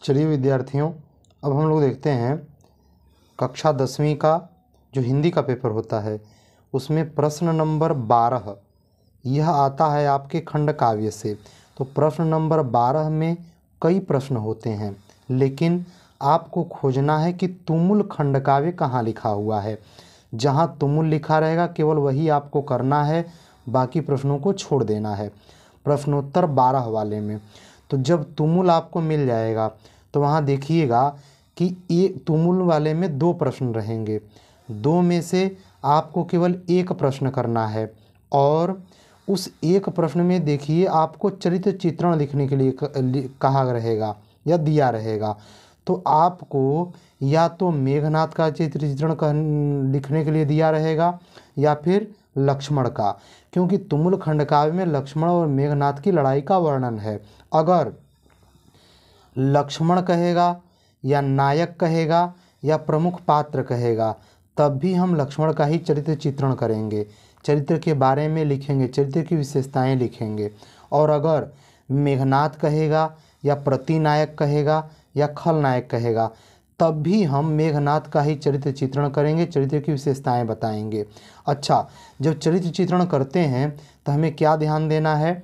चलिए विद्यार्थियों, अब हम लोग देखते हैं कक्षा 10वीं का जो हिंदी का पेपर होता है उसमें प्रश्न नंबर 12 यह आता है आपके खंड काव्य से। तो प्रश्न नंबर 12 में कई प्रश्न होते हैं, लेकिन आपको खोजना है कि तुमुल खंड काव्य कहाँ लिखा हुआ है। जहाँ तुमुल लिखा रहेगा केवल वही आपको करना है, बाकी प्रश्नों को छोड़ देना है। प्रश्नोत्तर 12 वाले में तो जब तुमुल आपको मिल जाएगा तो वहाँ देखिएगा कि एक तुमुल वाले में 2 प्रश्न रहेंगे। 2 में से आपको केवल एक प्रश्न करना है और उस एक प्रश्न में देखिए आपको चरित्र चित्रण लिखने के लिए कहा रहेगा या दिया रहेगा। तो आपको या तो मेघनाद का चरित्र चित्रण लिखने के लिए दिया रहेगा या फिर लक्ष्मण का, क्योंकि तुमुल खंड काव्य में लक्ष्मण और मेघनाद की लड़ाई का वर्णन है। अगर लक्ष्मण कहेगा या नायक कहेगा या प्रमुख पात्र कहेगा तब भी हम लक्ष्मण का ही चरित्र चित्रण करेंगे, चरित्र के बारे में लिखेंगे, चरित्र की विशेषताएं लिखेंगे। और अगर मेघनाद कहेगा या प्रतिनायक कहेगा या खलनायक कहेगा तब भी हम मेघनाद का ही चरित्र चित्रण करेंगे, चरित्र की विशेषताएं बताएंगे। अच्छा, जब चरित्र चित्रण करते हैं तो हमें क्या ध्यान देना है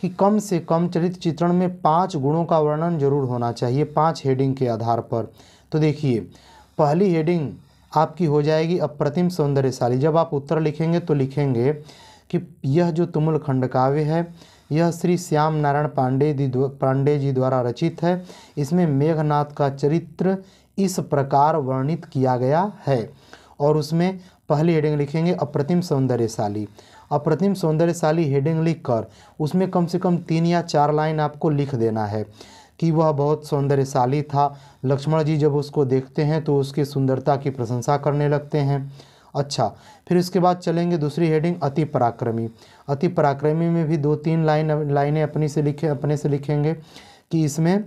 कि कम से कम चरित्र चित्रण में 5 गुणों का वर्णन जरूर होना चाहिए, 5 हेडिंग के आधार पर। तो देखिए, पहली हेडिंग आपकी हो जाएगी अप्रतिम सौंदर्यशाली। जब आप उत्तर लिखेंगे तो लिखेंगे कि यह जो तुमुल खंड काव्य है यह श्री श्याम नारायण पांडे जी द्वारा रचित है। इसमें मेघनाद का चरित्र इस प्रकार वर्णित किया गया है। और उसमें पहली हेडिंग लिखेंगे अप्रतिम सौंदर्यशाली। अप्रतिम सौंदर्यशाली हेडिंग लिखकर उसमें कम से कम 3 या 4 लाइन आपको लिख देना है कि वह बहुत सौंदर्यशाली था। लक्ष्मण जी जब उसको देखते हैं तो उसकी सुंदरता की प्रशंसा करने लगते हैं। अच्छा, फिर इसके बाद चलेंगे दूसरी हेडिंग अति पराक्रमी। अति पराक्रमी में भी 2-3 लाइनें अपने से लिखेंगे कि इसमें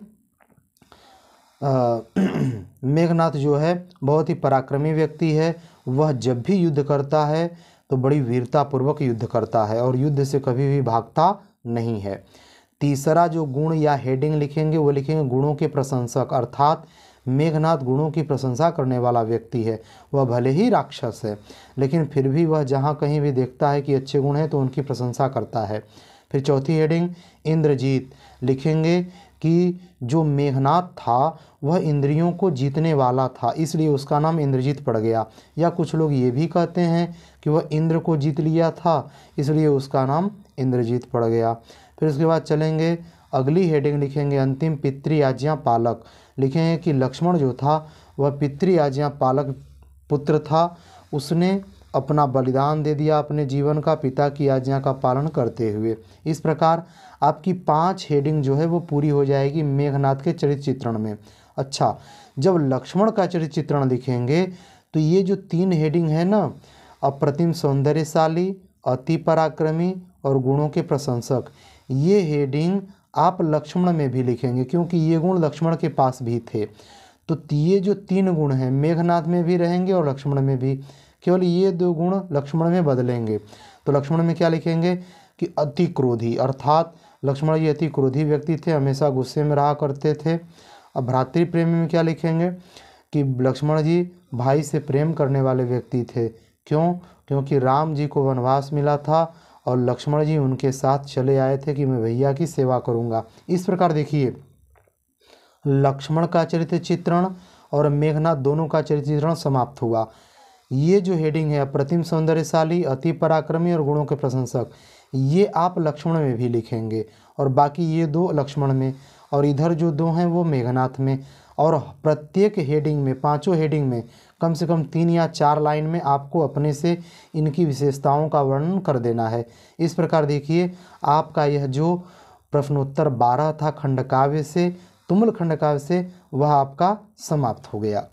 मेघनाद जो है बहुत ही पराक्रमी व्यक्ति है। वह जब भी युद्ध करता है तो बड़ी वीरतापूर्वक युद्ध करता है और युद्ध से कभी भी भागता नहीं है। तीसरा जो गुण या हेडिंग लिखेंगे वो लिखेंगे गुणों के प्रशंसक, अर्थात मेघनाद गुणों की प्रशंसा करने वाला व्यक्ति है। वह भले ही राक्षस है लेकिन फिर भी वह जहाँ कहीं भी देखता है कि अच्छे गुण हैं तो उनकी प्रशंसा करता है। फिर चौथी हेडिंग इंद्रजीत लिखेंगे कि जो मेघनाद था वह इंद्रियों को जीतने वाला था, इसलिए उसका नाम इंद्रजीत पड़ गया। या कुछ लोग ये भी कहते हैं कि वह इंद्र को जीत लिया था इसलिए उसका नाम इंद्रजीत पड़ गया। फिर उसके बाद चलेंगे अगली हेडिंग लिखेंगे अंतिम पितृ आज्ञा पालक। लिखेंगे कि लक्ष्मण जो था वह पितृ आज्ञा पालक पुत्र था, उसने अपना बलिदान दे दिया अपने जीवन का पिता की आज्ञा का पालन करते हुए। इस प्रकार आपकी 5 हेडिंग जो है वो पूरी हो जाएगी मेघनाद के चरित्र चित्रण में। अच्छा, जब लक्ष्मण का चरित्र चित्रण लिखेंगे तो ये जो 3 हेडिंग है ना, अप्रतिम सौंदर्यशाली, अति पराक्रमी और गुणों के प्रशंसक, ये हेडिंग आप लक्ष्मण में भी लिखेंगे क्योंकि ये गुण लक्ष्मण के पास भी थे। तो ये जो 3 गुण हैं मेघनाद में भी रहेंगे और लक्ष्मण में भी, केवल ये 2 गुण लक्ष्मण में बदलेंगे। तो लक्ष्मण में क्या लिखेंगे कि अति क्रोधी, अर्थात लक्ष्मण जी अति क्रोधी व्यक्ति थे, हमेशा गुस्से में रहा करते थे। अब भ्रातृ प्रेम में क्या लिखेंगे कि लक्ष्मण जी भाई से प्रेम करने वाले व्यक्ति थे। क्यों? क्योंकि राम जी को वनवास मिला था और लक्ष्मण जी उनके साथ चले आए थे कि मैं भैया की सेवा करूंगा। इस प्रकार देखिए, लक्ष्मण का चरित्र चित्रण और मेघनाद दोनों का चरित्र चित्रण समाप्त हुआ। ये जो हेडिंग है अप्रतिम सौंदर्यशाली, अति पराक्रमी और गुणों के प्रशंसक, ये आप लक्ष्मण में भी लिखेंगे और बाकी ये 2 लक्ष्मण में और इधर जो 2 हैं वो मेघनाद में। और प्रत्येक हेडिंग में, 5 हेडिंग में कम से कम 3 या 4 लाइन में आपको अपने से इनकी विशेषताओं का वर्णन कर देना है। इस प्रकार देखिए आपका यह जो प्रश्नोत्तर 12 था खंड काव्य से, तुमुल खंड काव्य से, वह आपका समाप्त हो गया।